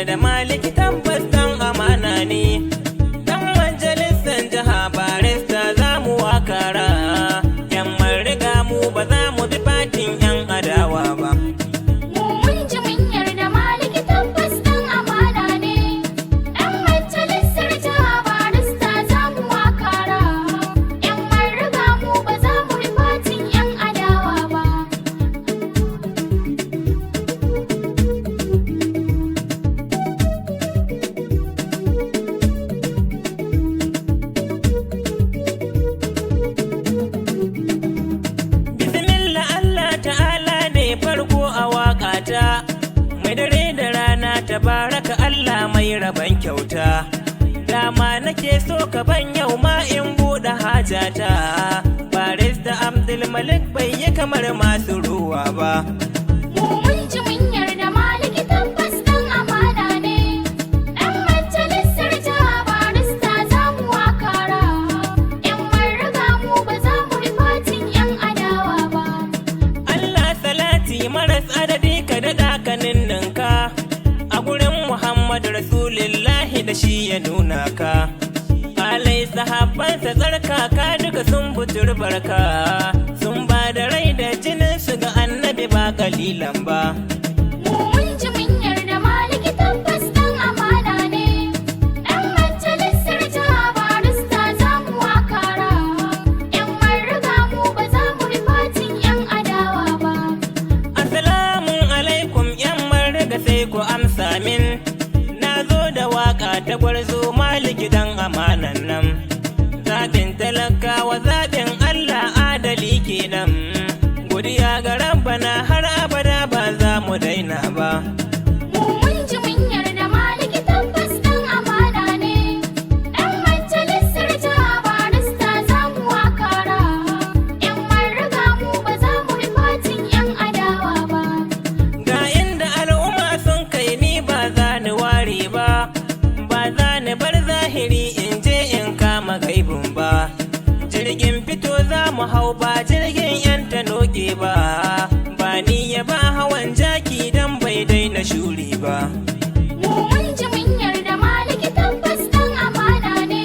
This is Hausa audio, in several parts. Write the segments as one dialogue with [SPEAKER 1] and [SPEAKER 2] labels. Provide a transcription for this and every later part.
[SPEAKER 1] da maliki tabbas dan amana ne. Dan majalisar jiha barista za mu wakara. Yan mun riga mu ba za mu bi fatin yan adawa ba. Mai dare da rana tabaraka Allah mai raban kyauta. Dama nake so ka ban yau ma in buɗe hajata. Barista Abdulmalik bai yi kamar masu ruwa ba.
[SPEAKER 2] Mun ji mun yarda maliki tabbas dan amana ne. Dan majalisar jiha barista za mu wakara. Yan mun riga mu ba za mu rifatin yan adawa ba.
[SPEAKER 1] Allah salati maras adadi ka daɗa ka ninninka a gurin Muhammad Rasulillahi da shi ya nuna ka. Alai sahabbansa tsarkaka duka sun butur barka, sun ba da rai da jinin su ga annabi ba kalilan ba.
[SPEAKER 2] Mun ji mun yarda maliki tabbas dan amana ne. Dan majalisar jiha barista za mu wakara. Yan mun riga mu ba za mu rifatin yan adawa ba.
[SPEAKER 1] Assalamu alaikum yan marga sai ku amsa min. Na zo da waka ta gwarzo maliki dan amanan nan. Zaɓin talakawa zaɓin Allah adali kenan. Godiya ga rabbana har abada ba za mu daina ba.
[SPEAKER 2] Mun ji mun yarda maliki tabbas dan amana ne. Dan majalisar jiha barista za mu wakara. Yan mun riga mu ba za mu rifatin yan adawa ba.
[SPEAKER 1] Ga inda al'umma sun kai ni ba za ni ware ba. Ba za ni bar zahiri in je in kama gaibun ba. Jirgin fito za mu hau ba jirgin yan ta noke ba. Ba ni ya ba hawan jaki dan bai daina shuri ba.
[SPEAKER 2] Mun ji mun yarda maliki tabbas dan amana ne.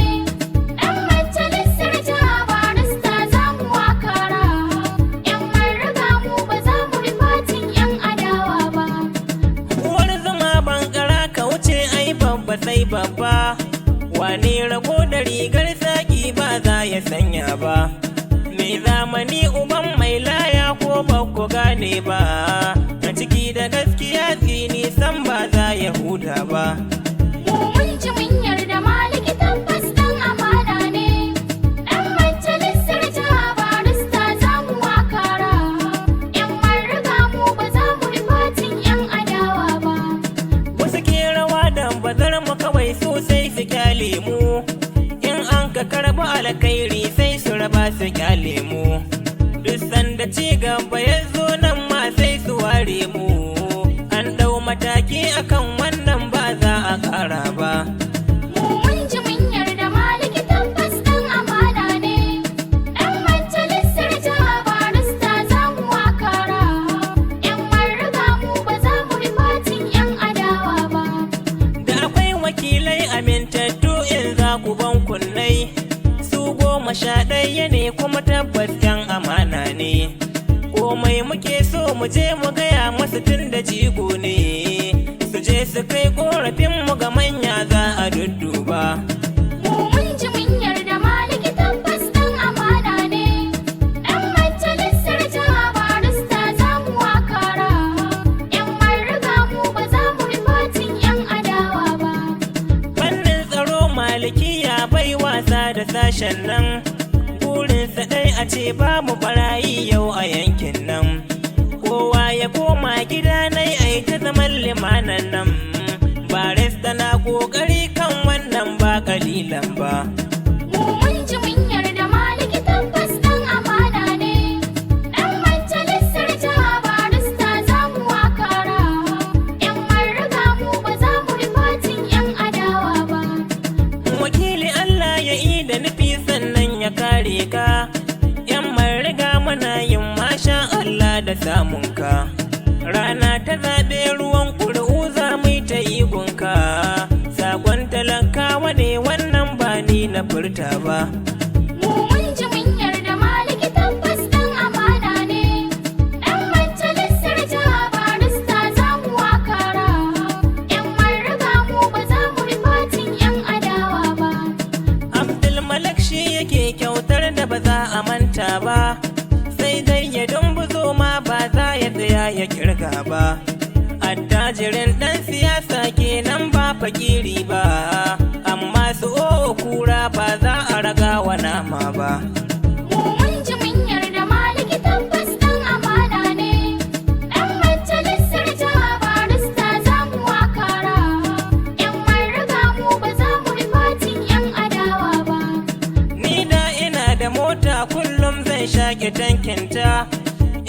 [SPEAKER 2] Dan majalisar jiha barista za mu wakara. Yan mun riga mu ba za mu rifatin yan adawa ba.
[SPEAKER 1] Uwar zama bankara ka wuce ai babba sai babba. Wane rago da rigar saki ba za ya sanya ba. Mai zamani uban mai laya ko ba ku gane ba. A ciki da gaskiya tsini san ba za ya huda ba.
[SPEAKER 2] Mun ji mun yarda maliki tabbas dan amana ne. Dan majalisar jiha barista za mu wakara. Yan mun riga mu ba za mu rifatin yan adawa ba.
[SPEAKER 1] Wasu ke rawa da bazar mu kawai so sai su kyale mu. In an ka karba alkhairi sai su raba su kyale mu. Duk sanda ci gaba ya zo nan ma sai su ware mu. An dau mataki akan wannan ba za a kara ba.
[SPEAKER 2] Mun ji mun yarda maliki tabbas dan amana ne. Dan majalisar jiha barista za mu wakara. Yan mun riga mu ba za mu rifatin yan adawa ba.
[SPEAKER 1] Da akwai wakilai amintattu in za ku ban kunnai. Su 11 ne kuma tabbas yan amana ne. Komai muke so mu je mu gaya masu tun da jigo ne. Su je su kai korafin mu ga manya za a dudduba.
[SPEAKER 2] Mun ji mun yarda maliki tabbas dan amana ne. Dan majalisar jiha barista za mu wakara. Yan mun riga mu ba za mu rifatin yan adawa ba.
[SPEAKER 1] Fannin tsaro malikiya bai wasa da sashen nan. Burinsa ɗai a ce babu barayi yau a yankin nan. Kowa ya koma gida nai ai ta zaman limanan nan. Barista na ƙoƙari kan wannan ba kalilan ba.
[SPEAKER 2] Mun ji mun yarda maliki tabbas dan amana ne. Dan majalisar jiha barista za mu wakara. Yan mun riga mu ba za mu rifatin yan adawa ba.
[SPEAKER 1] Wakili Allah ya yi da nufi sannan ya kare ka. Yan mun riga muna yin masha Allah da samunka. Rana ta zaɓe ruwan ƙuri'u za mu yi ta igunka. na furta ba.
[SPEAKER 2] Mu mun ji mun yarda Maliki tabbas ɗan amana ne. Ɗan majalisar jiha barista za mu wakara. ‘Yan marriga mu ba za mu rifatin ‘yan adawa ba.
[SPEAKER 1] Abdulmalik shi yake kyautar da ba za a manta ba, sai dai ya dumbuzo ma ba za ya tsaya ya kirga ba. Attajirin ɗan siyasa kenan ba fakiri ba, amma su kura ba za a raga wa nama ba.
[SPEAKER 2] Mu mun ji mun yarda Maliki tabbas ɗan amana ne. Ɗan majalisar jiha barista za mu wakara. ‘Yan marriga mu ba za mu rifatin ‘yan adawa ba.
[SPEAKER 1] Ni da ina da mota kullum zan shaƙe tankinta,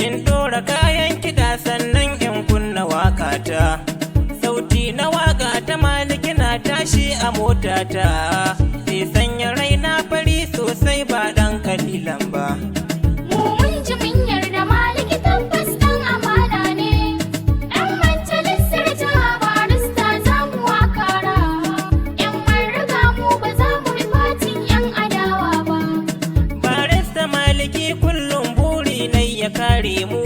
[SPEAKER 1] in ɗora kayan kiɗa sannan in kunna waƙata. Sauti na waƙa ta Maliki na tashi a motata, sai sanya raina fari sosai ba ɗan kalilan ba.
[SPEAKER 2] Mu mun ji mun yarda Maliki tabbas ɗan amana ne. Ɗan majalisar jiha barista za mu wakara. ‘Yan marriga mu ba za mu rifatin ‘yan adawa ba.
[SPEAKER 1] Barista Maliki kullum buri nai ya kare mu,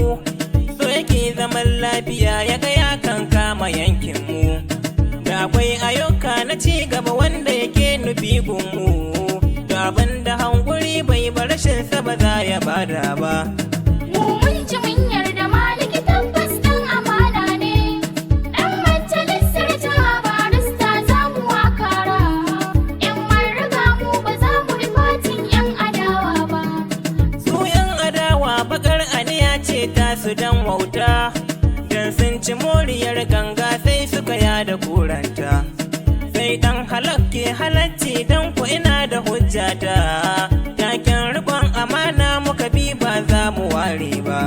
[SPEAKER 1] so yake zaman lafiya ya ga ya kan kama yankin mu. Da akwai ayyuka na ci gaba wanda yake nufi gunmu, da abin da hanguri bai bar rashin sa ba za ya bada ba.
[SPEAKER 2] Mu mun ji mun yarda Maliki tabbas ɗan amana ne. Ɗan majalisar jiha barista za mu wakara. ‘Yan marriga mu ba za mu rifatin ‘yan adawa ba.
[SPEAKER 1] Su yan adawa bakar aniya ce ta su dan wauta, dan sun ci moriyar ganga sai suka yada kuranta. Sai dan halak ke halacci dan ku ina da hujjata, taken rikon amana muka bi ba za mu ware ba.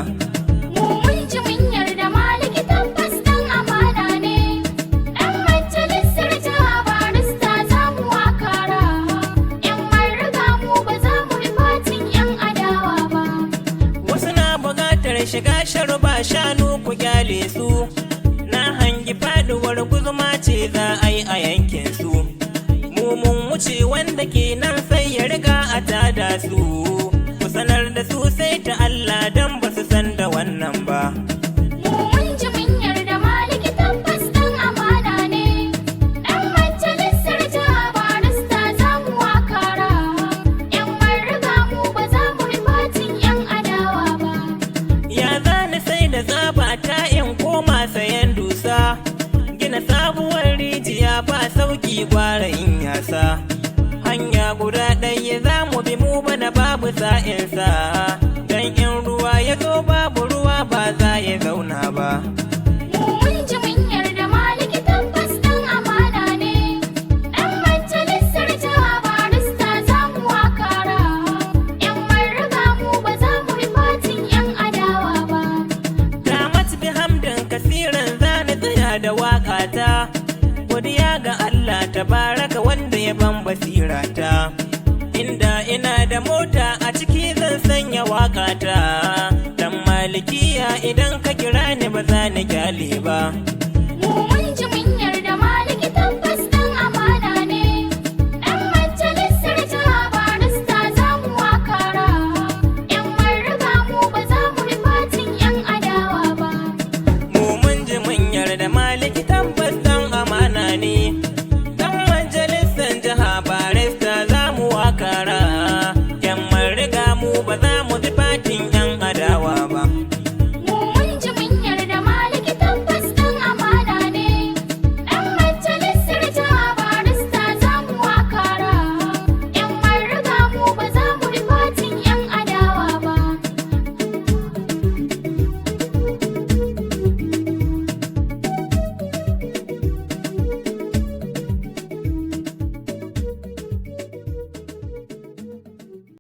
[SPEAKER 2] Mu mun ji mun yarda Maliki tabbas ɗan amana ne. Ɗan majalisar jiha barista za mu wakara. ‘Yan marriga mu ba za mu rifatin ‘yan adawa ba.
[SPEAKER 1] Wasu na buƙatar shiga sharuba shanu ku gyale su, na hangi faduwar guzuma ce za a yi a yankin su. Mu mun wuce wanda ke nan sai ya riga a tada su, ku sanar da su sai ta Allah dan ba su san da wannan ba.
[SPEAKER 2] Mu mun ji mun yarda Maliki tabbas ɗan amana ne. Ɗan majalisar jiha barista za mu wakara. ‘Yan marriga mu ba za mu rifatin ‘yan adawa ba.
[SPEAKER 1] Ya zani sai da tsaba ta in koma sayan dusa, gina sabuwar rijiya ba sauki gwara in yasa. Hanya guda ɗaya za mu bi mu bana babu sa'insa, dan in ruwa ya zo babu ruwa ba za ya zauna ba.
[SPEAKER 2] Mu mun ji mun yarda Maliki tabbas ɗan amana ne. Ɗan majalisar jiha barista za mu wakara. ‘Yan marriga mu ba za mu rifatin ‘yan adawa ba.
[SPEAKER 1] Da matbi hamdan kasiran za ni tsaya da waƙata, godiya ga Allah tabaraka wanda ya ban basirata. Inda ina da mota a ciki zan sanya waƙata, dan malikiya idan ka kira ni ba za ni gyale ba.